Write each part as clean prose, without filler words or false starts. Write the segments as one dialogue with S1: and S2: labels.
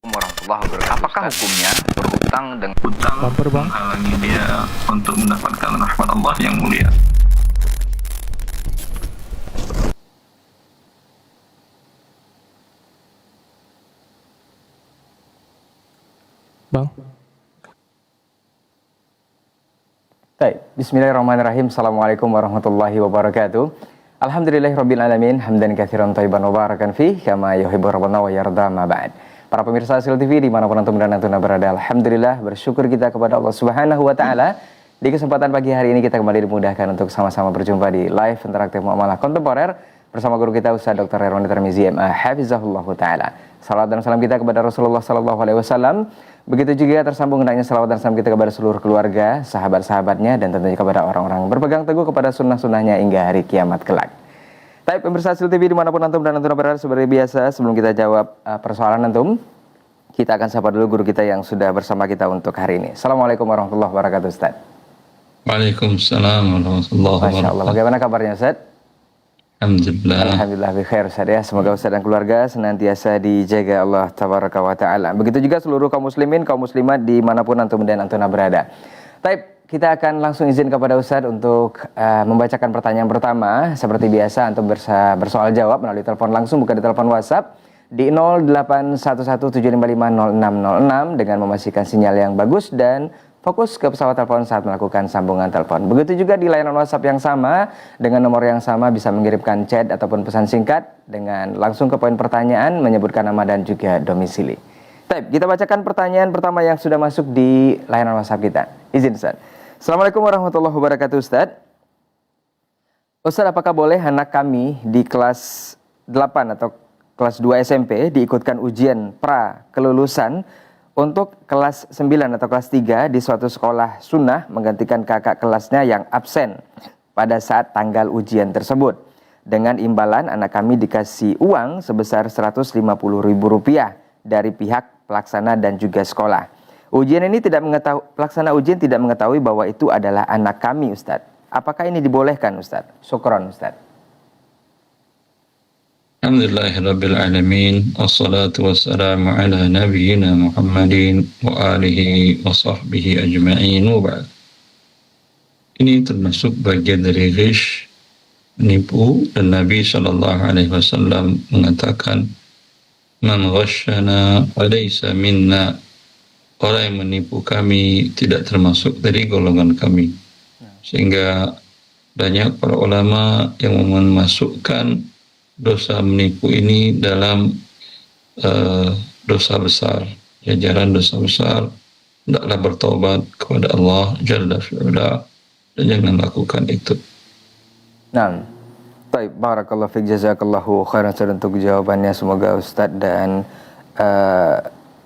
S1: Warahmatullahi wabarakatuh. Apakah hukumnya berhutang dengan
S2: hutang
S3: Bumper, Bang.
S2: menghalangi dia untuk mendapatkan rahmat Allah yang mulia?
S3: Bang.
S4: Baik, bismillahirrahmanirrahim. Assalamualaikum warahmatullahi wabarakatuh. Alhamdulillahirabbil alamin, hamdan katsiran thayyiban mubarakan fih kama yuhibbu rabbuna wa yarda ma ba'd. Para pemirsa Hasil TV dimanapun antum dan antuna berada, alhamdulillah bersyukur kita kepada Allah Subhanahu wa taala. Di kesempatan pagi hari ini kita kembali dimudahkan untuk sama-sama berjumpa di live interaktif muamalah kontemporer bersama guru kita Ustaz Dr. Herwan Tirmizi MA Hafizahullah taala. Salawat dan salam kita kepada Rasulullah sallallahu alaihi wasallam. Begitu juga tersambung hendaknya salawat dan salam kita kepada seluruh keluarga, sahabat-sahabatnya, dan tentunya kepada orang-orang berpegang teguh kepada sunnah-sunnahnya hingga hari kiamat kelak. Baik, pemirsa Hasil TV dimanapun antum dan antuna berada, seperti biasa sebelum kita jawab persoalan antum, kita akan sapa dulu guru kita yang sudah bersama kita untuk hari ini. Assalamualaikum warahmatullahi wabarakatuh, Ustaz.
S2: Waalaikumsalam warahmatullahi
S4: Masya Allah,
S2: wabarakatuh.
S4: bagaimana kabarnya Ustaz?
S2: Alhamdulillah.
S4: Alhamdulillah bikhair Ustaz ya. Semoga Ustaz dan keluarga senantiasa dijaga Allah Tabaraka wa Ta'ala. Begitu juga seluruh kaum muslimin, kaum muslimat dimanapun antum dan antuna berada. Baik, kita akan langsung izin kepada Ustaz untuk membacakan pertanyaan pertama. Seperti biasa antum bersoal jawab melalui telepon langsung, bukan di telepon WhatsApp, di 0811755606 dengan memastikan sinyal yang bagus dan fokus ke pesawat telepon saat melakukan sambungan telepon. Begitu juga di layanan WhatsApp yang sama, dengan nomor yang sama bisa mengirimkan chat ataupun pesan singkat dengan langsung ke poin pertanyaan, menyebutkan nama dan juga domisili. Baik, kita bacakan pertanyaan pertama yang sudah masuk di layanan WhatsApp kita. Izin Ustaz. Assalamualaikum warahmatullahi wabarakatuh Ustaz. Ustaz, apakah boleh anak kami di kelas 8 atau kelas 2 SMP diikutkan ujian pra kelulusan untuk kelas 9 atau kelas 3 di suatu sekolah sunnah menggantikan kakak kelasnya yang absen pada saat tanggal ujian tersebut. Dengan imbalan anak kami dikasih uang sebesar Rp150.000 dari pihak pelaksana dan juga sekolah. Pelaksana ujian tidak mengetahui bahwa itu adalah anak kami Ustadz. Apakah ini dibolehkan Ustadz? Syukron Ustadz.
S2: Alhamdulillahirabbil alamin. Wassalatu wassalamu ala nabiyyina Muhammadin wa alihi wa sahbihi ajma'in wa ba'd. Ini termasuk bagian dari ghish, menipu, dan Nabi sallallahu alaihi wasallam mengatakan, "Man ghasyana falaysa minna." Orang yang menipu kami tidak termasuk dari golongan kami. Sehingga banyak para ulama yang memasukkan dosa menipu ini dalam dosa besar, jajaran dosa besar. Hendaklah bertaubat kepada Allah Jalla fi'ula dan jangan lakukan itu.
S4: Nah, baik, barakallahu fiik, jazakallahu khairan untuk jawabannya. Semoga Ustadz dan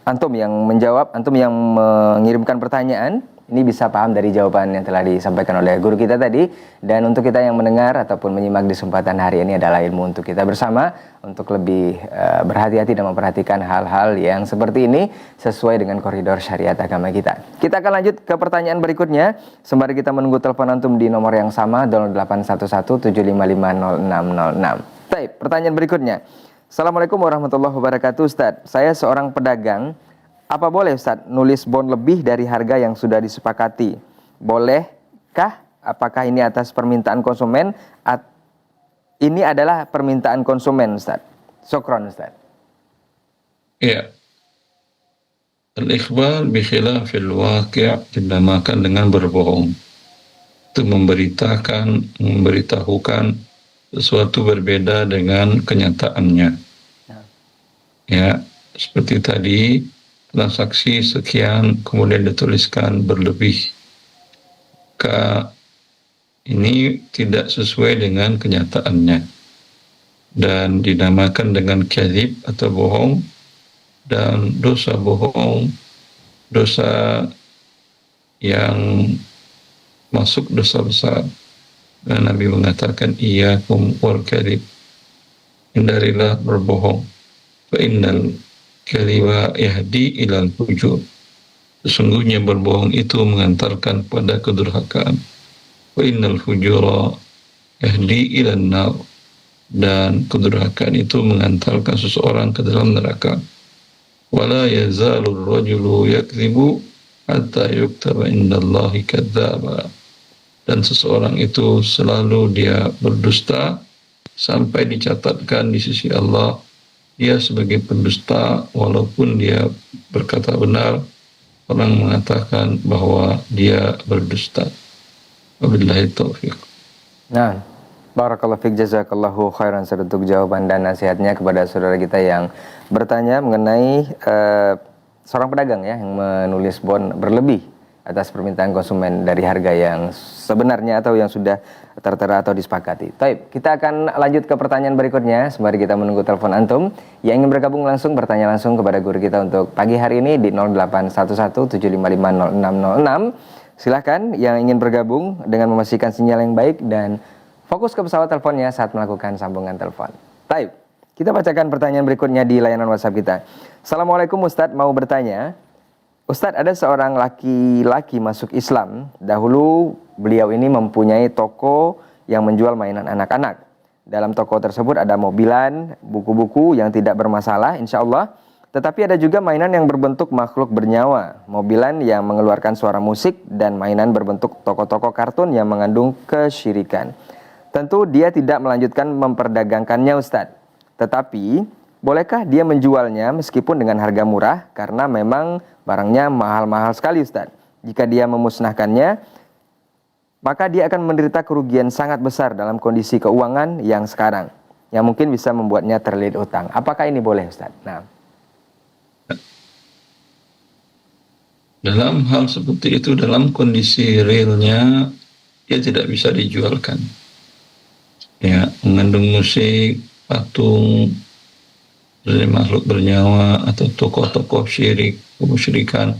S4: antum yang menjawab, antum yang mengirimkan pertanyaan ini bisa paham dari jawaban yang telah disampaikan oleh guru kita tadi. Dan untuk kita yang mendengar ataupun menyimak di kesempatan hari ini adalah ilmu untuk kita bersama untuk lebih berhati-hati dan memperhatikan hal-hal yang seperti ini sesuai dengan koridor syariat agama kita. Kita akan lanjut ke pertanyaan berikutnya sembari kita menunggu telepon antum di nomor yang sama 0811755606. Baik, pertanyaan berikutnya. Assalamualaikum warahmatullahi wabarakatuh Ustaz. Saya seorang pedagang. Apa boleh Ustaz nulis bon lebih dari harga yang sudah disepakati? Bolehkah? Apakah ini atas permintaan konsumen? Ini adalah permintaan konsumen Ustaz. Syukron Ustaz.
S2: Ya. Al-ikhbar bi khilafil waqi' dinamakan dengan berbohong. Itu memberitahukan sesuatu berbeda dengan kenyataannya. Ya, seperti tadi transaksi sekian kemudian dituliskan berlebih. Ini tidak sesuai dengan kenyataannya dan dinamakan dengan kadzib atau bohong, dan dosa bohong, dosa yang masuk dosa besar. Dan Nabi mengatakan iyyakum wal kadzib, hindarilah berbohong, fa innal kadhiba yahdi ilal fujur. Sesungguhnya berbohong itu mengantarkan pada kedurhakaan. Wa innal fujura yahdi ilan nar. Dan kedurhakaan itu mengantarkan seseorang ke dalam neraka. wala yazalur rajulu yakdzibu hatta yuktaba indallahi kadzdzaba. Dan seseorang itu selalu dia berdusta sampai dicatatkan di sisi Allah dia sebagai pendusta, walaupun dia berkata benar, orang mengatakan bahwa dia berdusta. Wabillahi taufiq.
S4: Nah, barakallahu fiik, jazakallahu khairan untuk jawaban dan nasihatnya kepada saudara kita yang bertanya mengenai seorang pedagang ya yang menulis bon berlebih atas permintaan konsumen dari harga yang sebenarnya atau yang sudah tertera atau disepakati. Baik, kita akan lanjut ke pertanyaan berikutnya. Sembari kita menunggu telepon antum yang ingin bergabung langsung, bertanya langsung kepada guru kita untuk pagi hari ini di 081175500606. Silahkan yang ingin bergabung dengan memastikan sinyal yang baik dan fokus ke pesawat teleponnya saat melakukan sambungan telepon. Baik, kita bacakan pertanyaan berikutnya di layanan WhatsApp kita. Assalamualaikum Ustadz, mau bertanya. Ustadz, ada seorang laki-laki masuk Islam. Dahulu beliau ini mempunyai toko yang menjual mainan anak-anak. Dalam toko tersebut ada mobilan, buku-buku yang tidak bermasalah insya Allah. Tetapi ada juga mainan yang berbentuk makhluk bernyawa, mobilan yang mengeluarkan suara musik, dan mainan berbentuk tokoh-tokoh kartun yang mengandung kesyirikan. Tentu dia tidak melanjutkan memperdagangkannya Ustadz. Tetapi bolehkah dia menjualnya meskipun dengan harga murah karena memang barangnya mahal-mahal sekali Ustadz. Jika dia memusnahkannya, maka dia akan menderita kerugian sangat besar dalam kondisi keuangan yang sekarang, yang mungkin bisa membuatnya terlilit utang. Apakah ini boleh Ustadz? Nah,
S2: dalam hal seperti itu, dalam kondisi realnya, dia tidak bisa dijualkan. Ya, mengandung musik, patung, dari makhluk bernyawa atau tokoh-tokoh syirik, kemusyrikan,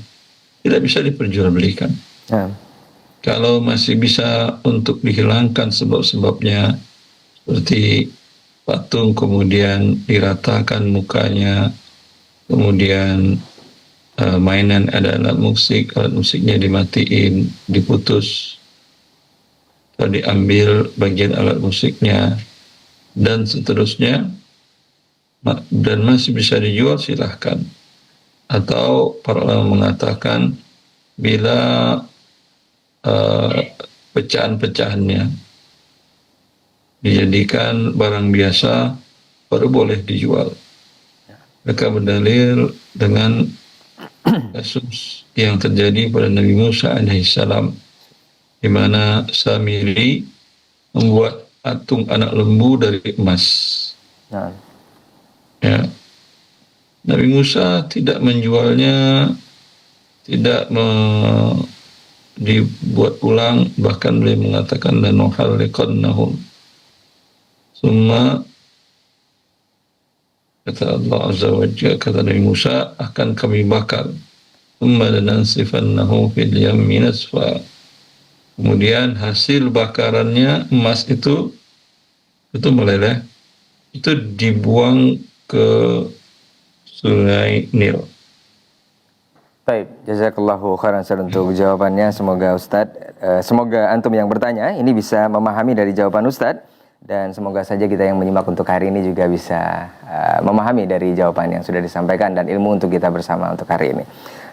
S2: tidak bisa diperjualbelikan. Kalau masih bisa untuk dihilangkan sebab-sebabnya, seperti patung kemudian diratakan mukanya, kemudian mainan ada alat musiknya dimatiin, diputus, atau diambil bagian alat musiknya, dan seterusnya, dan masih bisa dijual, silahkan. Atau para ulama mengatakan bila pecahan-pecahannya dijadikan barang biasa baru boleh dijual. Mereka berdalil dengan kasus yang terjadi pada Nabi Musa alaihissalam, di mana Samiri membuat patung anak lembu dari emas. Ya. Nabi Musa tidak menjualnya, tidak dibuat ulang, bahkan beliau mengatakan lanuharriqannahum. Summa kata Allah Azza wa Jalla, kata Nabi Musa, akan kami bakar. Summa lanansifannahum fil yammi nasfa. Kemudian hasil bakarannya, emas itu meleleh, itu dibuang ke Sungai Nil.
S4: baik, jazakallahu khairan untuk jawabannya. Semoga semoga antum yang bertanya ini bisa memahami dari jawaban Ustadz, dan semoga saja kita yang menyimak untuk hari ini juga bisa memahami dari jawaban yang sudah disampaikan dan ilmu untuk kita bersama untuk hari ini.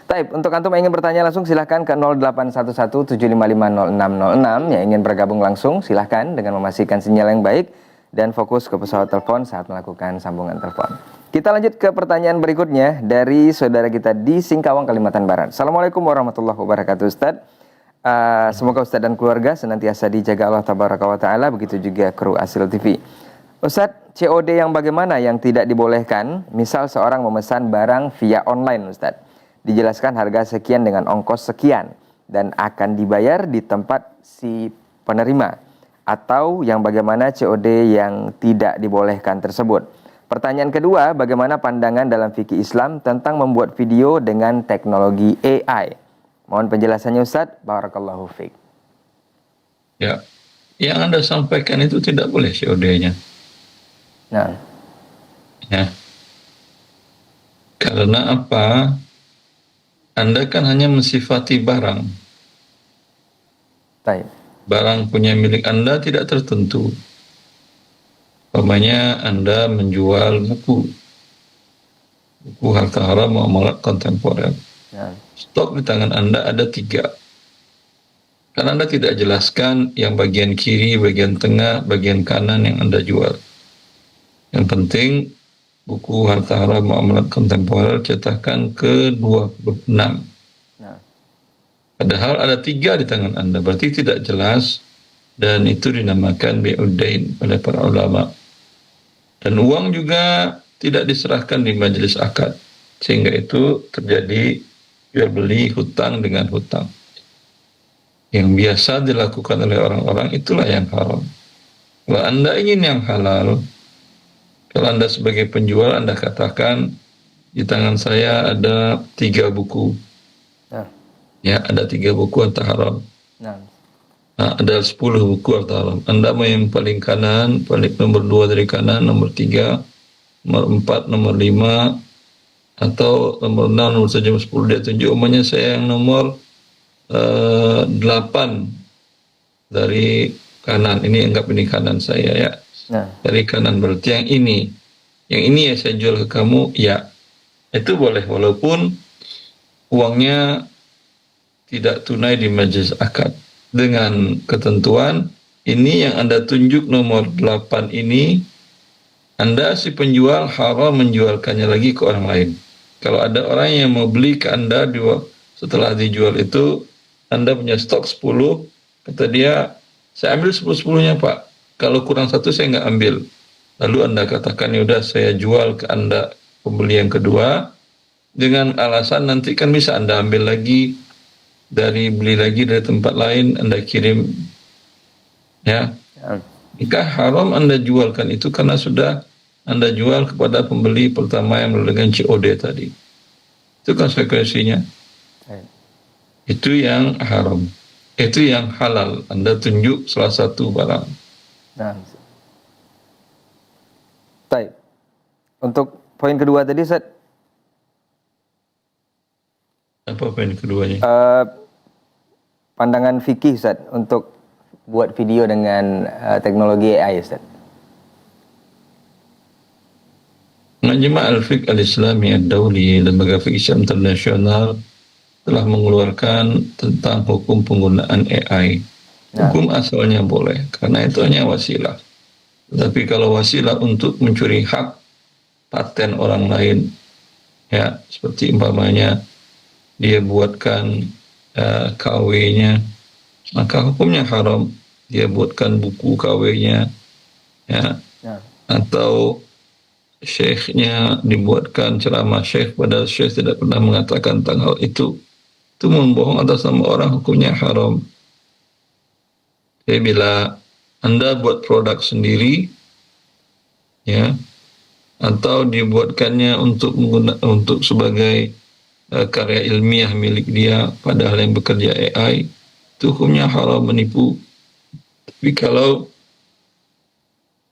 S4: Baik, untuk antum yang ingin bertanya langsung silahkan ke 081175500606. Yang ingin bergabung langsung silahkan dengan memastikan sinyal yang baik dan fokus ke pesawat telepon saat melakukan sambungan telepon. Kita lanjut ke pertanyaan berikutnya dari saudara kita di Singkawang, Kalimantan Barat. Assalamualaikum warahmatullahi wabarakatuh Ustadz. Semoga Ustadz dan keluarga senantiasa dijaga Allah Tabaraka wa Ta'ala, begitu juga kru Asil TV. Ustadz, COD yang bagaimana yang tidak dibolehkan? Misal seorang memesan barang via online Ustadz, dijelaskan harga sekian dengan ongkos sekian dan akan dibayar di tempat si penerima. Atau yang bagaimana COD yang tidak dibolehkan tersebut? Pertanyaan kedua, bagaimana pandangan dalam fikih Islam tentang membuat video dengan teknologi AI? Mohon penjelasannya Ustadz. Barakallahu fiik.
S2: Ya, yang Anda sampaikan itu tidak boleh COD-nya.
S4: Nah.
S2: Ya. Karena apa? Anda kan hanya mensifati barang.
S4: Baik.
S2: Barang punya milik Anda tidak tertentu. Umpamanya Anda menjual buku. buku harta haram muamalat kontemporer.
S4: Nah,
S2: Stok di tangan Anda ada 3. Karena Anda tidak jelaskan yang bagian kiri, bagian tengah, bagian kanan yang Anda jual. Yang penting buku harta haram muamalat kontemporer cetakan ke-26.
S4: nah,
S2: Padahal ada 3 di tangan Anda, berarti tidak jelas, dan itu dinamakan bi'uddain oleh para ulama. Dan uang juga tidak diserahkan di majelis akad, sehingga itu terjadi jual beli hutang dengan hutang. Yang biasa dilakukan oleh orang-orang itulah yang haram. Kalau Anda ingin yang halal, kalau Anda sebagai penjual, Anda katakan, di tangan saya ada 3 buku.
S4: nah,
S2: Ya, ada 3 buku harta haram.
S4: nah,
S2: Nah, ada 10 buku harta haram. Anda mau yang paling kanan, paling nomor 2 dari kanan, nomor 3, nomor 4, nomor 5, atau nomor 6, nomor 7, nomor 10. Dia tunjuk, umumnya saya yang nomor 8 dari kanan. Ini anggap ini kanan saya ya.
S4: nah,
S2: Dari kanan berarti yang ini. Yang ini ya saya jual ke kamu, ya. Itu boleh walaupun uangnya tidak tunai di majelis akad. Dengan ketentuan ini yang Anda tunjuk nomor 8 ini, Anda si penjual haram menjualkannya lagi ke orang lain. Kalau ada orang yang mau beli ke Anda setelah dijual itu, Anda punya stok 10, kata dia, saya ambil 10-10-nya Pak. Kalau kurang 1 saya nggak ambil. Lalu Anda katakan, ya udah saya jual ke Anda pembeli yang kedua, dengan alasan nanti kan bisa Anda ambil lagi, beli lagi dari tempat lain, Anda kirim. Ya,
S4: nah,
S2: jika haram Anda jualkan itu karena sudah Anda jual kepada pembeli pertama yang dengan COD tadi. Itu konsekuensinya.
S4: baik.
S2: Itu yang haram. Itu yang halal. Anda tunjuk salah satu barang.
S4: Nah, baik. Untuk poin kedua tadi, Ustaz,
S2: Apa poin keduanya?
S4: pandangan fikih, Ustaz, untuk buat video dengan teknologi AI, Ustaz.
S2: Majma' al-Fiqh al-Islami ad-Dawli, lembaga fikih Islam internasional, telah mengeluarkan tentang hukum penggunaan AI. Hukum asalnya boleh, karena itu hanya wasilah. Tetapi kalau wasilah untuk mencuri hak paten orang lain, ya seperti umpamanya dia buatkan KW-nya, maka hukumnya haram. Dia buatkan buku KW-nya, ya,
S4: Nah,
S2: atau syekhnya dibuatkan ceramah syekh, padahal syekh tidak pernah mengatakan tentang hal itu membohong atas nama orang, hukumnya haram. Jadi bila Anda buat produk sendiri, ya, atau dibuatkannya untuk sebagai karya ilmiah milik dia, padahal yang bekerja AI, itu hukumnya haram, menipu. Tapi kalau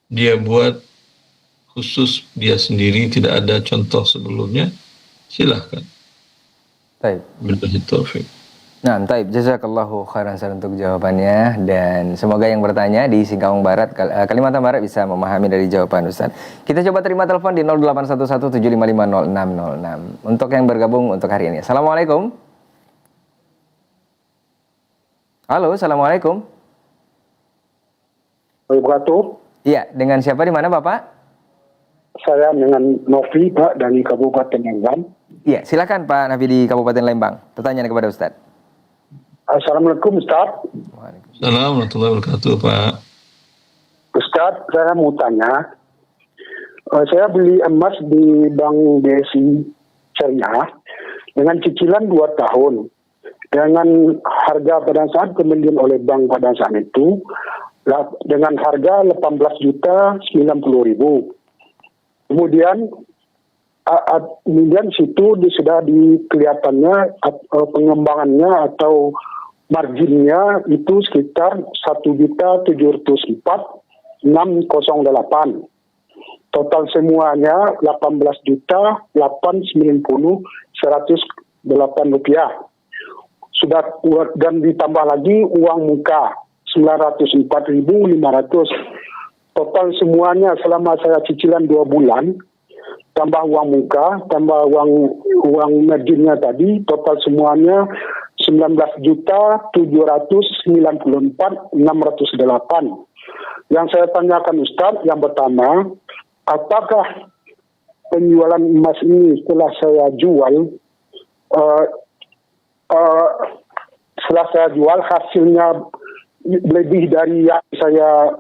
S2: dia buat khusus dia sendiri, tidak ada contoh sebelumnya, silahkan.
S4: baik.
S2: Billahi taufik.
S4: Nah, taib. Jazakallahu khairan Ustaz untuk jawabannya, dan semoga yang bertanya di Singkawang Barat, Kalimantan Barat bisa memahami dari jawaban Ustaz. Kita coba terima telepon di 0811755606 untuk yang bergabung untuk hari ini. Assalamualaikum. Halo, assalamualaikum.
S5: Wabarakatuh.
S4: Iya, dengan siapa di mana Bapak?
S5: Saya dengan Novi, Pak, dari Kabupaten Lembang.
S4: Iya, silakan Pak Nafi di Kabupaten Lembang. Pertanyaan kepada Ustaz.
S5: Assalamualaikum, Ustaz.
S2: Assalamualaikum warahmatullahi wabarakatuh, Pak.
S5: Ustaz, saya mau tanya. Saya beli emas di Bank BSI Syariah dengan cicilan 2 tahun. Dengan harga pada saat pembelian oleh bank pada saat itu, dengan harga 18.090.000. Kemudian situ sudah kelihatannya pengembangannya atau marginnya itu sekitar 1.704.608. Total semuanya 18.890.108 rupiah. Sudah, dan ditambah lagi uang muka 904.500. Total semuanya selama saya cicilan 2 bulan tambah uang muka, tambah uang marginnya tadi, total semuanya 19.794.608. Yang saya tanyakan Ustadz, yang pertama, apakah penjualan emas ini setelah saya jual, hasilnya lebih dari yang saya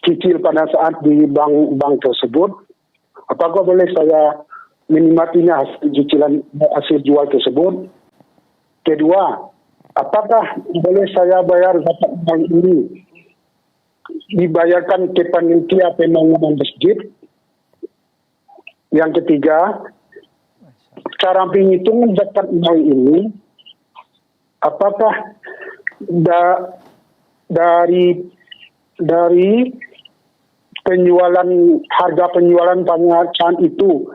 S5: cicil pada saat di bank tersebut, apakah boleh saya menikmatinya hasil jual tersebut? Kedua, apakah boleh saya bayar zakat mal ini dibayarkan ke panitia pembangunan masjid? Yang ketiga, cara penghitungan zakat mal ini, apakah dari harga penjualan pangacaan itu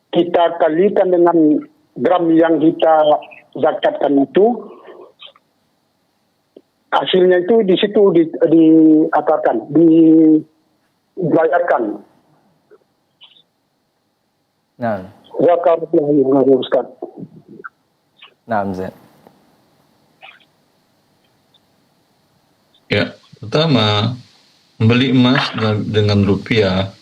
S5: kita kalikan dengan gram yang kita zakatkan itu, hasilnya itu di situ dibayarkan.
S4: Nah,
S5: Ustaz.
S4: nah, Ustaz.
S2: Ya, pertama, membeli emas dengan rupiah,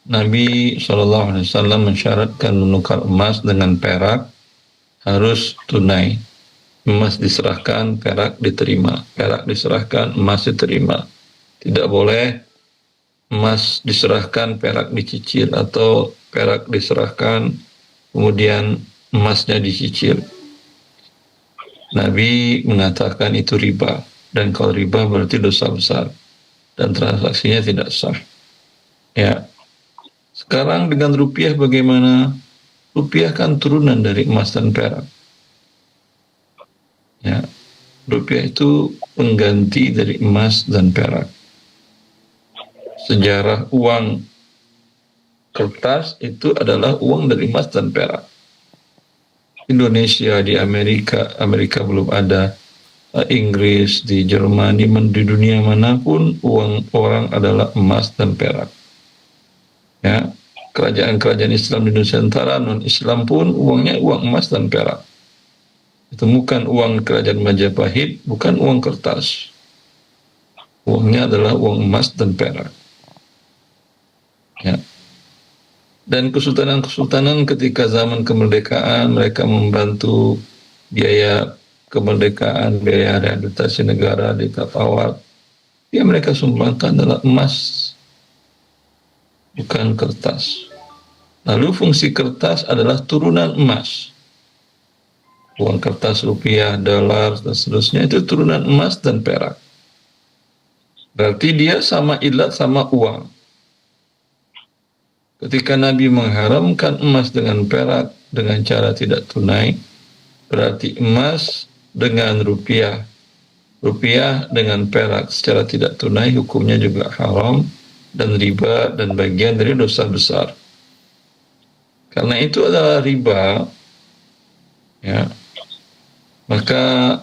S2: Nabi SAW mensyaratkan menukar emas dengan perak harus tunai. Emas diserahkan, perak diterima. Perak diserahkan, emas diterima. Tidak boleh emas diserahkan, perak dicicil, atau perak diserahkan, kemudian emasnya dicicil. Nabi mengatakan itu riba. Dan kalau riba berarti dosa besar. Dan transaksinya tidak sah. Ya. Sekarang dengan rupiah bagaimana? Rupiah kan turunan dari emas dan perak. Ya. Rupiah itu pengganti dari emas dan perak. Sejarah uang kertas itu adalah uang dari emas dan perak. Indonesia, di Amerika belum ada, Inggris, di Jerman, di dunia manapun uang orang adalah emas dan perak. Ya, kerajaan-kerajaan Islam di Nusantara, non-Islam pun uangnya uang emas dan perak. Itu bukan uang kerajaan Majapahit, bukan uang kertas. Uangnya adalah uang emas dan perak. Ya. Dan kesultanan-kesultanan ketika zaman kemerdekaan mereka membantu biaya kemerdekaan, biaya rehabilitasi negara di Tapawar. Ya, mereka sumbangkan adalah emas, bukan kertas. Lalu fungsi kertas adalah turunan emas. Uang kertas, rupiah, dolar, dan seterusnya itu turunan emas dan perak. Berarti dia sama ilat sama uang. Ketika Nabi mengharamkan emas dengan perak dengan cara tidak tunai, berarti emas dengan rupiah, rupiah dengan perak secara tidak tunai hukumnya juga haram dan riba dan bagian dari dosa besar. Karena itu adalah riba, ya, maka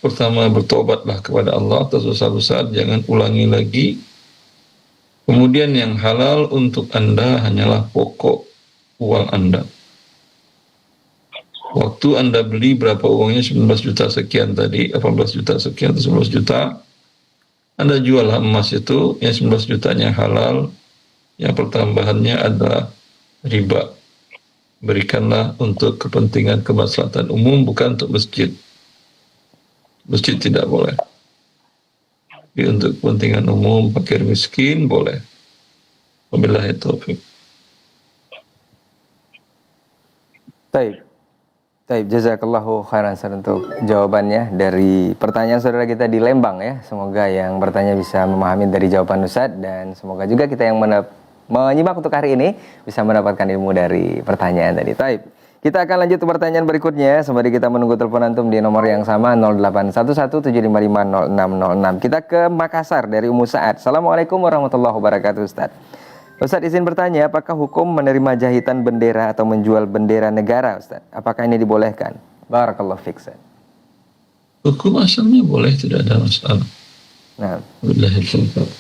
S2: pertama bertobatlah kepada Allah atas dosa besar, jangan ulangi lagi. Kemudian yang halal untuk Anda hanyalah pokok uang Anda. Waktu Anda beli berapa uangnya, 19 juta sekian tadi, 18 juta sekian, 19 juta. Anda jual emas itu, yang 19 jutanya halal, yang pertambahannya adalah riba. Berikanlah untuk kepentingan kemaslahatan umum, bukan untuk masjid. Masjid tidak boleh. Tapi untuk kepentingan umum, fakir miskin boleh. Wabillahi taufiq.
S4: Baik. Baik, jazakallahu khairan untuk jawabannya dari pertanyaan saudara kita di Lembang ya. Semoga yang bertanya bisa memahami dari jawaban Ustadz, dan semoga juga kita yang menyimak untuk hari ini bisa mendapatkan ilmu dari pertanyaan tadi. Baik, kita akan lanjut ke pertanyaan berikutnya sembari kita menunggu telepon antum di nomor yang sama 0811755606. Kita ke Makassar dari Ummu Sa'ad. Assalamualaikum warahmatullahi wabarakatuh, Ustadz. Ustadz izin bertanya, apakah hukum menerima jahitan bendera atau menjual bendera negara, Ustadz? Apakah ini dibolehkan? Barakallahu fiik, Ustadz.
S2: Hukum asalnya boleh, tidak ada masalah.
S4: Nah,
S2: Wabillahi taufiq.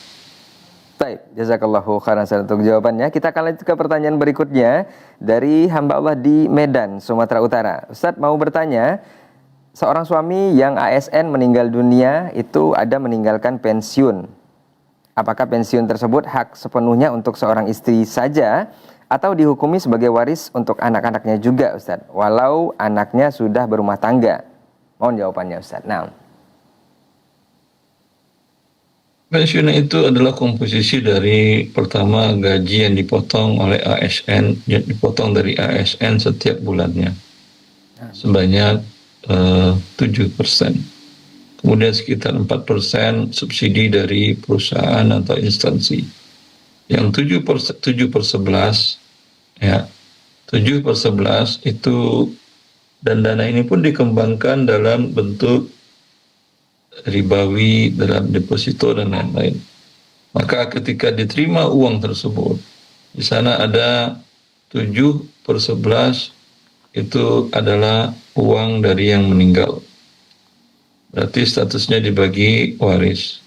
S4: Baik, jazakallahu khairan Ustaz untuk jawabannya. Kita akan lanjut ke pertanyaan berikutnya dari hamba Allah di Medan, Sumatera Utara. Ustaz mau bertanya, seorang suami yang ASN meninggal dunia itu ada meninggalkan pensiun. Apakah pensiun tersebut hak sepenuhnya untuk seorang istri saja atau dihukumi sebagai waris untuk anak-anaknya juga, Ustaz? Walau anaknya sudah berumah tangga. Mohon jawabannya, Ustaz. Nah.
S2: Pensiun itu adalah komposisi dari pertama gaji yang dipotong oleh ASN, yang dipotong dari ASN setiap bulannya sebanyak 7%. Kemudian sekitar 4% subsidi dari perusahaan atau instansi. Yang 7/11 ya, 7/11 itu, dan dana ini pun dikembangkan dalam bentuk ribawi, dalam deposito dan lain-lain. Maka ketika diterima uang tersebut, di sana ada 7/11 itu adalah uang dari yang meninggal. Berarti statusnya dibagi waris.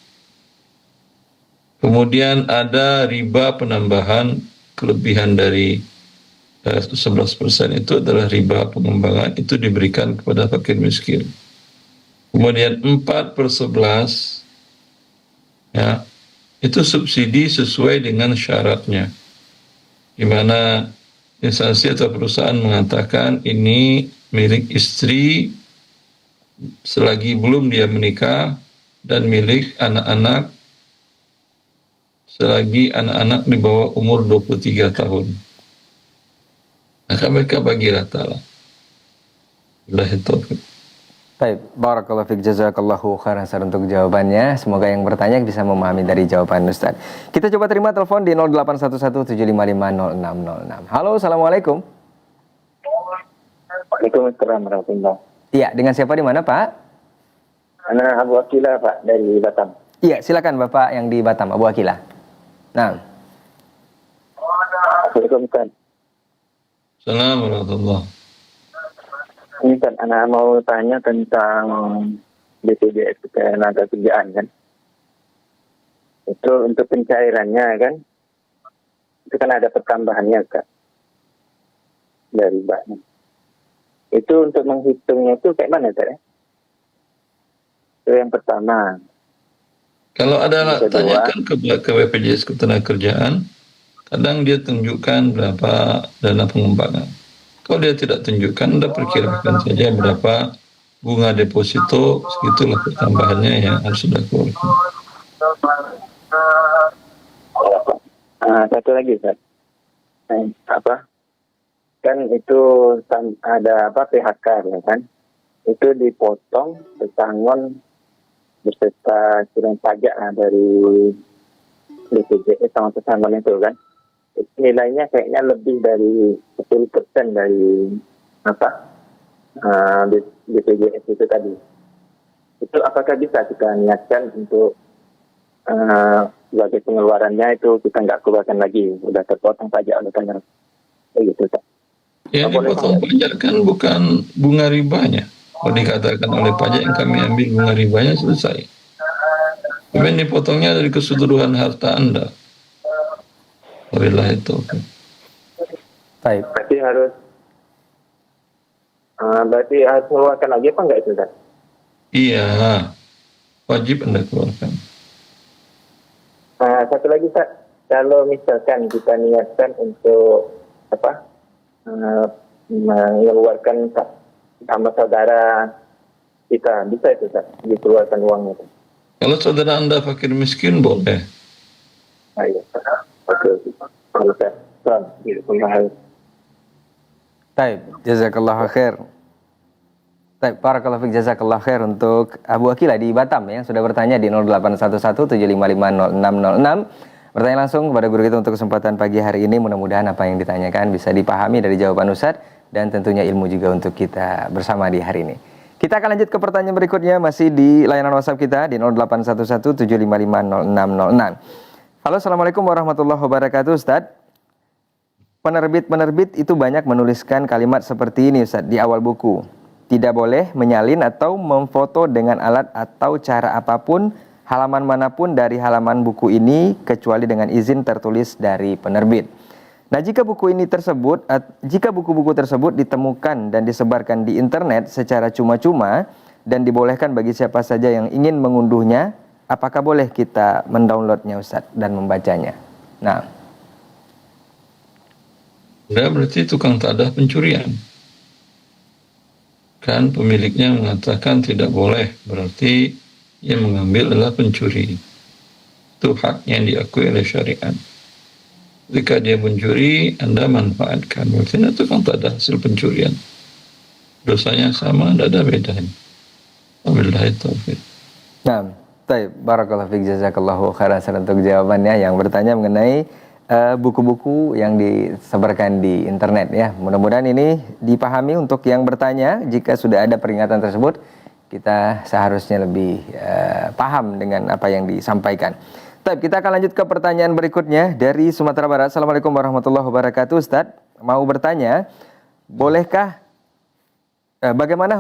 S2: Kemudian ada riba penambahan kelebihan dari 11% itu adalah riba pengembangan, itu diberikan kepada fakir miskin. Kemudian 4/11 ya, itu subsidi sesuai dengan syaratnya, di mana instansi atau perusahaan mengatakan ini milik istri selagi belum dia menikah dan milik anak-anak selagi anak-anak di bawah umur 23 tahun. Maka mereka bagi rata lah. Billahi taufiq.
S4: Baik, barakallahu fiik, jazakallahu khairan Ustaz untuk jawabannya. Semoga yang bertanya bisa memahami dari jawaban Ustaz. Kita coba terima telepon di 081175500606. Halo, assalamualaikum.
S6: Waalaikumsalam warahmatullahi.
S4: Iya, dengan siapa di mana Pak?
S6: Anak Abu Akilah Pak dari Batam.
S4: Iya, silakan Bapak yang di Batam, Abu Akilah. Nah.
S6: Assalamualaikum.
S2: Assalamualaikum warahmatullahi.
S6: Ini kan anak mau tanya tentang BPJS Ketenagakerjaan kan. Itu untuk pencairannya kan. Itu kan ada pertambahannya Kak. Dari Mbaknya. Itu untuk menghitungnya itu kayak mana Kak? Itu yang pertama.
S2: Kalau ada
S6: Yang kedua,
S2: tanyakan ke BPJS Ketenagakerjaan, kadang dia tunjukkan berapa dana pengembangan. Kalau dia tidak tunjukkan, Anda perkirakan saja berapa bunga deposito, segitulah pertambahannya yang harus sudah keluarkan.
S6: satu lagi Kak. Apa? Kan itu ada apa PHK ya kan? Itu dipotong pesangon beserta kirim pajak dari BPJS sama pesangon itu kan. Nilainya kayaknya lebih dari 10% dari apa BPJS itu tadi. Itu apakah bisa kita niatkan untuk sebagai pengeluarannya itu kita nggak keluarkan lagi, udah terpotong pajak oleh pemerintah, begitu Pak.
S2: Yang dipotong pajak kan bukan bunga ribanya. Kalau dikatakan oleh pajak yang kami ambil bunga ribanya, selesai. Tapi yang dipotongnya dari keseluruhan harta Anda. Wabillahi taufiq.
S4: Baik.
S6: Berarti harus mengeluarkan lagi apa enggak itu kan?
S2: Iya, wajib Anda keluarkan.
S6: Satu lagi Pak, kalau misalkan kita niatkan untuk apa mengeluarkan sama saudara kita, bisa itu Pak dikeluarkan uangnya Pak?
S2: Kalau saudara Anda fakir miskin boleh.
S6: Iya Pak. Oke. Kalau saya
S4: Baik, jazakallahu khair. Baik, barakallahu fiik, jazakallahu khair untuk Abu Akilah di Batam yang sudah bertanya di 081175500606. Bertanya langsung kepada guru kita untuk kesempatan pagi hari ini. Mudah-mudahan apa yang ditanyakan bisa dipahami dari jawaban Ustadz dan tentunya ilmu juga untuk kita bersama di hari ini. Kita akan lanjut ke pertanyaan berikutnya masih di layanan WhatsApp kita di 081175500606. Halo, assalamualaikum warahmatullahi wabarakatuh Ustadz. Penerbit-penerbit itu banyak menuliskan kalimat seperti ini Ustadz di awal buku. Tidak boleh menyalin atau memfoto dengan alat atau cara apapun halaman manapun dari halaman buku ini kecuali dengan izin tertulis dari penerbit. Nah, jika buku-buku tersebut ditemukan dan disebarkan di internet secara cuma-cuma dan dibolehkan bagi siapa saja yang ingin mengunduhnya, apakah boleh kita mendownloadnya, Ustaz, dan membacanya? Nah,
S2: Anda berarti tukang tadah pencurian. Kan pemiliknya mengatakan tidak boleh, berarti yang mengambil adalah pencuri. Itu haknya yang diakui oleh syariat. Jika dia mencuri, Anda manfaatkan. Berarti Anda tukang tadah hasil pencurian. Dosanya sama, tidak ada bedanya. Wabillahi taufiq.
S4: nah, baik, barakallahu fiik, jazakallahu khairan untuk jawabannya yang bertanya mengenai buku-buku yang disebarkan di internet ya. Mudah-mudahan ini dipahami untuk yang bertanya. Jika sudah ada peringatan tersebut, kita seharusnya lebih paham dengan apa yang disampaikan. Baik, kita akan lanjut ke pertanyaan berikutnya dari Sumatera Barat. Assalamualaikum warahmatullahi wabarakatuh, Ustadz. Mau bertanya, bolehkah bagaimana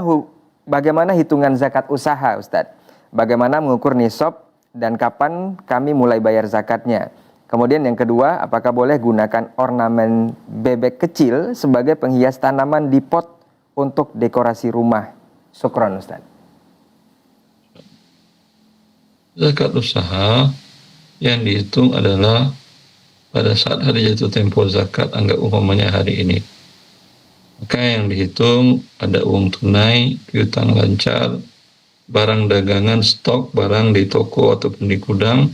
S4: hitungan zakat usaha, Ustadz? Bagaimana mengukur nisab dan kapan kami mulai bayar zakatnya? Kemudian yang kedua, apakah boleh gunakan ornamen bebek kecil sebagai penghias tanaman di pot untuk dekorasi rumah? Syukron, Ustaz.
S2: Zakat usaha yang dihitung adalah pada saat hari jatuh tempo zakat, anggap umpamanya hari ini. Maka yang dihitung ada uang tunai, piutang lancar, barang dagangan, stok barang di toko ataupun di gudang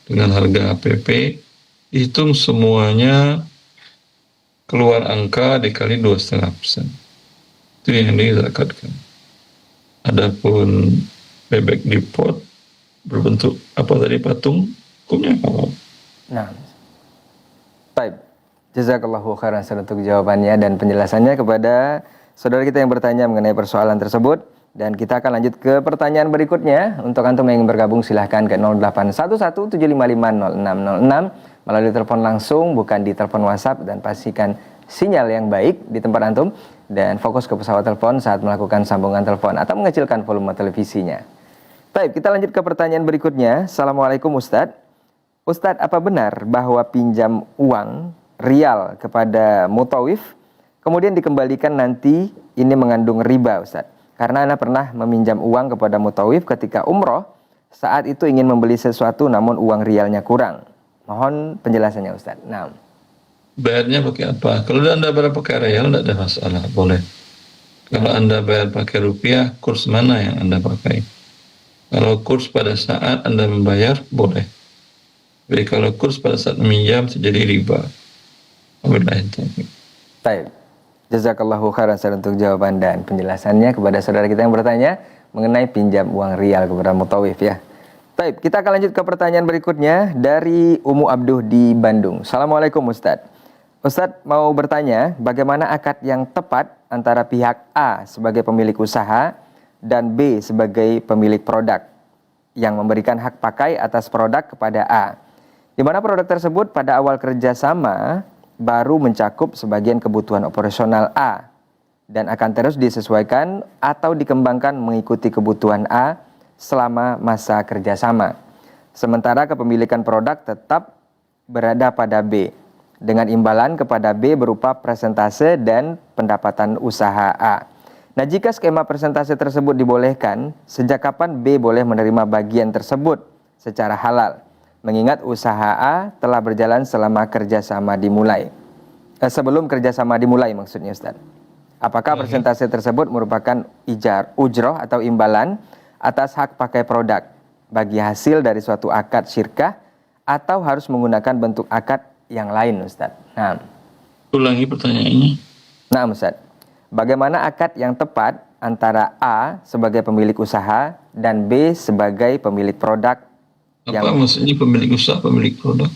S2: dengan harga APP, dihitung semuanya keluar angka dikali 2,5%. Itu yang dizakatkan. Adapun bebek di pot berbentuk apa tadi patung, hukumnya halal.
S4: Nah, baik. Jazakallahu khairan untuk jawabannya dan penjelasannya kepada saudara kita yang bertanya mengenai persoalan tersebut. Dan kita akan lanjut ke pertanyaan berikutnya. Untuk antum yang ingin bergabung silahkan ke 0811-755-0606 melalui telepon langsung, bukan di telepon WhatsApp, dan pastikan sinyal yang baik di tempat antum dan fokus ke pesawat telepon saat melakukan sambungan telepon atau mengecilkan volume televisinya. Baik, kita lanjut ke pertanyaan berikutnya. Assalamualaikum Ustadz. Ustadz, apa benar bahwa pinjam uang rial kepada mutawif kemudian dikembalikan nanti ini mengandung riba, Ustadz? Karena Anda pernah meminjam uang kepada mutawif ketika umroh, saat itu ingin membeli sesuatu namun uang rialnya kurang. Mohon penjelasannya, Ustaz. Nah,
S2: bayarnya pakai apa? Kalau Anda bayar pakai rial, tidak ada masalah, boleh. Kalau Anda bayar pakai rupiah, kurs mana yang Anda pakai? Kalau kurs pada saat Anda membayar, boleh. Jadi kalau kurs pada saat meminjam, terjadi riba. Wabillahi taufiq.
S4: baik. Jazakallahu khairan untuk jawaban dan penjelasannya kepada saudara kita yang bertanya mengenai pinjam uang rial kepada mutawif ya. Baik, kita akan lanjut ke pertanyaan berikutnya dari Umu Abduh di Bandung. Assalamualaikum Ustadz. Ustadz mau bertanya, bagaimana akad yang tepat antara pihak A sebagai pemilik usaha dan B sebagai pemilik produk yang memberikan hak pakai atas produk kepada A, di mana produk tersebut pada awal kerjasama baru mencakup sebagian kebutuhan operasional A dan akan terus disesuaikan atau dikembangkan mengikuti kebutuhan A selama masa kerjasama. Sementara kepemilikan produk tetap berada pada B dengan imbalan kepada B berupa persentase dan pendapatan usaha A. Nah, jika skema persentase tersebut dibolehkan, sejak kapan B boleh menerima bagian tersebut secara halal? Mengingat usaha A telah berjalan selama kerjasama dimulai. Sebelum kerjasama dimulai maksudnya Ustaz. Apakah persentase tersebut merupakan ujroh atau imbalan atas hak pakai produk bagi hasil dari suatu akad syirkah atau harus menggunakan bentuk akad yang lain Ustaz? Nah,
S2: Ulangi pertanyaannya.
S4: nah Ustaz, bagaimana akad yang tepat antara A sebagai pemilik usaha dan B sebagai pemilik produk?
S2: Apa maksudnya pemilik usaha, pemilik produk?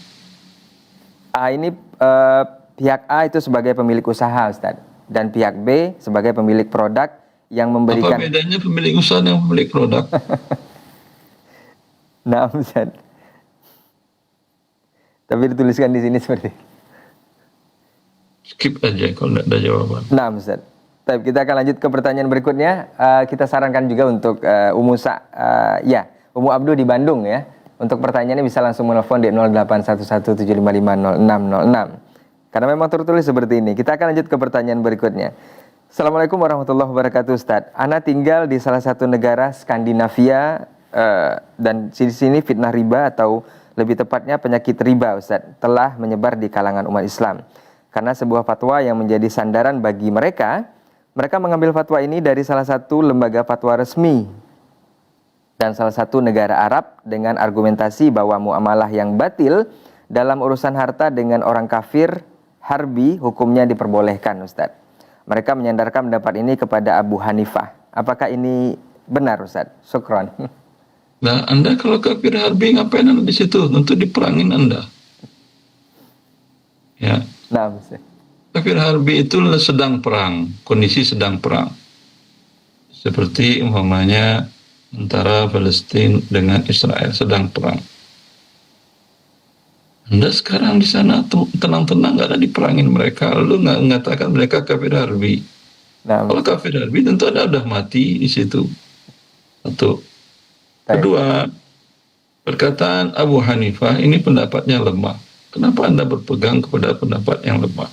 S4: A ini pihak A itu sebagai pemilik usaha, Ustaz, dan pihak B sebagai pemilik produk yang memberikan.
S2: Apa bedanya pemilik usaha dan pemilik produk?
S4: Nah, Ustaz. Tapi dituliskan di sini seperti.
S2: Skip aja kalau tidak ada jawaban.
S4: Nah, Ustaz. Baik, kita akan lanjut ke pertanyaan berikutnya. Kita sarankan juga untuk Umu Abdu di Bandung ya. Untuk pertanyaannya bisa langsung menelpon di 0811755606. Karena memang tertulis seperti ini. Kita akan lanjut ke pertanyaan berikutnya. Assalamualaikum warahmatullahi wabarakatuh Ustadz. Ana tinggal di salah satu negara Skandinavia dan di sini fitnah riba atau lebih tepatnya penyakit riba Ustadz telah menyebar di kalangan umat Islam. Karena sebuah fatwa yang menjadi sandaran bagi mereka mengambil fatwa ini dari salah satu lembaga fatwa resmi dan salah satu negara Arab dengan argumentasi bahwa muamalah yang batil dalam urusan harta dengan orang kafir harbi hukumnya diperbolehkan Ustadz. Mereka menyandarkan pendapat ini kepada Abu Hanifah. Apakah ini benar Ustadz? Syukron.
S2: Nah, Anda kalau kafir harbi ngapain Anda di situ? Tentu diperangin Anda. Ya.
S4: Nah, Ustadz.
S2: Kafir harbi itu sedang perang, kondisi sedang perang. Seperti umpamanya antara Palestina dengan Israel sedang perang. Anda sekarang di sana tenang-tenang nggak ada diperangin mereka, lalu nggak mengatakan mereka kafir harbi.
S4: Nah,
S2: kalau kafir harbi tentu Anda udah mati di situ. Satu. Kedua, perkataan Abu Hanifah ini pendapatnya lemah. Kenapa Anda berpegang kepada pendapat yang lemah?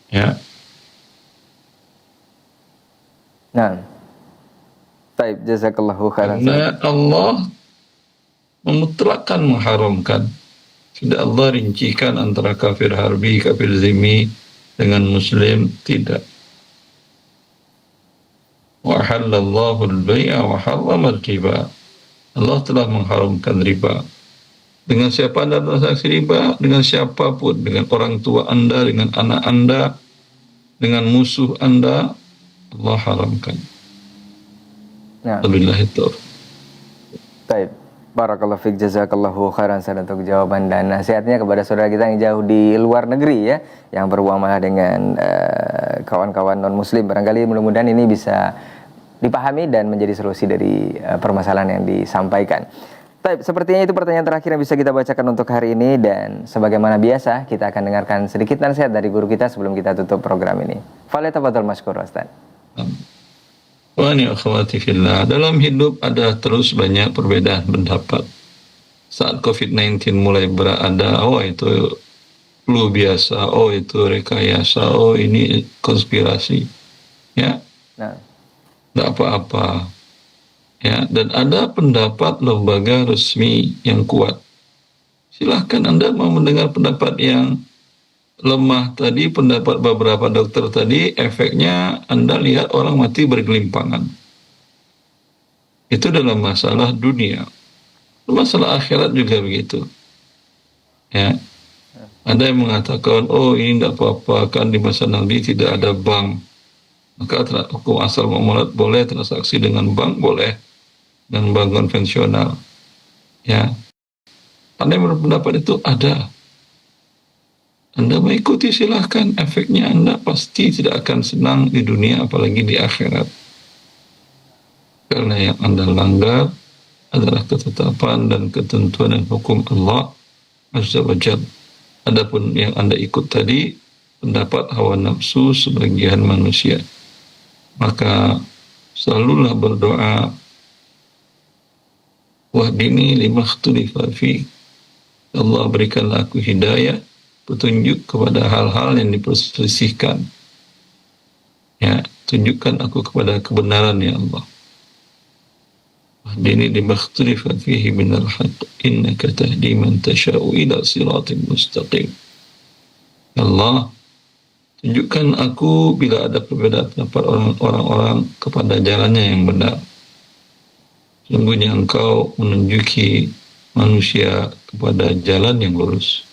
S2: Ya.
S4: Nah. Baik, jazakallahu khairan.
S2: Karena Allah memutlakkan mengharamkan. Tidak Allah rincikan antara kafir harbi, kafir zimmi dengan muslim, tidak. Wa halallahu al-bai'a wa harrama al-riba. Allah telah mengharamkan riba. Dengan siapa Anda transaksi riba? Dengan siapapun, dengan orang tua Anda, dengan anak Anda, dengan musuh Anda, Allah haramkan.
S4: Nah.
S2: Wabillahi taufiq.
S4: Baik. Barakallahu fiik, jazakallahu khairan untuk jawaban dan nasihatnya kepada saudara kita yang jauh di luar negeri ya, yang bermuamalah dengan kawan-kawan non muslim. Barangkali mudah-mudahan ini bisa dipahami dan menjadi solusi dari permasalahan yang disampaikan. Baik, sepertinya itu pertanyaan terakhir yang bisa kita bacakan untuk hari ini, dan sebagaimana biasa kita akan dengarkan sedikit nasihat dari guru kita sebelum kita tutup program ini. Falyatafadhal mashkur Ustaz.
S2: Wani akhwati fillah, dalam hidup ada terus banyak perbedaan pendapat. Saat COVID-19 mulai berada, oh itu flu biasa, oh itu rekayasa, oh ini konspirasi. Ya.
S4: Nah.
S2: Tidak apa-apa. Ya, dan ada pendapat lembaga resmi yang kuat. Silahkan Anda mau mendengar pendapat yang lemah tadi, pendapat beberapa dokter tadi, efeknya Anda lihat orang mati bergelimpangan. Itu dalam masalah dunia. Masalah akhirat juga begitu. Ya. Ada yang mengatakan, oh ini tidak apa-apa, kan di masa Nabi tidak ada bank. Maka hukum asal muamalat boleh, transaksi dengan bank boleh, dengan bank konvensional. Ya. Anda yang berpendapat itu ada. Anda mengikuti silahkan, efeknya Anda pasti tidak akan senang di dunia apalagi di akhirat. Karena yang Anda langgar adalah ketetapan dan ketentuan dan hukum Allah Azza wa Jalla. Adapun yang Anda ikut tadi pendapat hawa nafsu sebagian manusia. Maka selalulah berdoa, wahdini lima ikhtulifa fi. Allah berikanlah aku hidayah, petunjuk kepada hal-hal yang diperselisihkan. Ya, tunjukkan aku kepada kebenaran ya Allah. Wahdini lima ikhtulifa fihi minal haqq, innaka tahdi man tasha'u ila siratin mustaqim. Allah, tunjukkan aku bila ada perbedaan pendapat orang-orang kepada jalannya yang benar. Sungguhnya engkau menunjuki manusia kepada jalan yang lurus.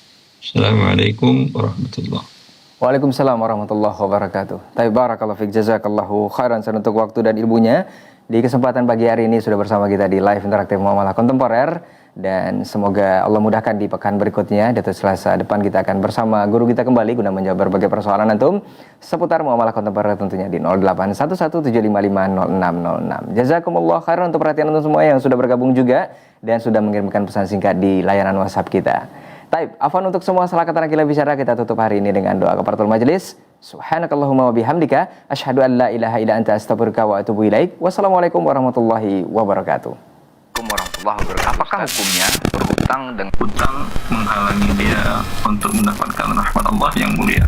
S2: Assalamualaikum warahmatullahi wabarakatuh.
S4: Waalaikumsalam warahmatullahi wabarakatuh. Barakallahu fiik, jazakallahu khairan untuk waktu dan ilmunya. Di kesempatan pagi hari ini sudah bersama kita di live interaktif muamalah kontemporer, dan semoga Allah mudahkan di pekan berikutnya. Di Selasa depan kita akan bersama guru kita kembali guna menjawab berbagai persoalan antum seputar muamalah kontemporer tentunya di 0811755606. Jazakumullah khairan untuk perhatian antum semua yang sudah bergabung juga dan sudah mengirimkan pesan singkat di layanan WhatsApp kita. Taib, afwan untuk semua salah kata kita bicara, kita tutup hari ini dengan doa kafaratul majelis. Subhanakallahumma wa bihamdika asyhadu an la ilaha illa anta astaghfiruka wa atubu ilaik. Wassalamualaikum warahmatullahi wabarakatuh.
S1: Assalamualaikum warahmatullahi Apakah hukumnya berhutang dengan
S2: Hutang menghalangi dia untuk mendapatkan rahmat Allah yang mulia.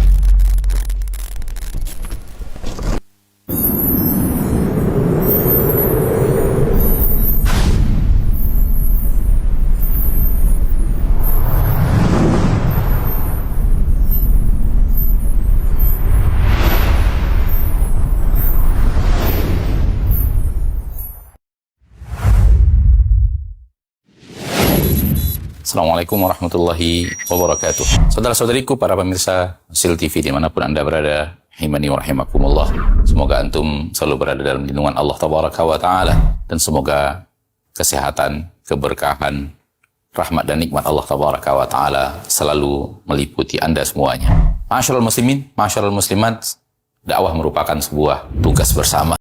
S7: Assalamualaikum warahmatullahi wabarakatuh. Saudara-saudariku, para pemirsa Sil TV dimanapun Anda berada, himani wa rahimakumullah. Semoga antum selalu berada dalam lindungan Allah Tabaraka wa Ta'ala. Dan semoga kesehatan, keberkahan, rahmat dan nikmat Allah Tabaraka wa Ta'ala selalu meliputi Anda semuanya. Masyarul muslimin, masyarul muslimat, dakwah merupakan sebuah tugas bersama.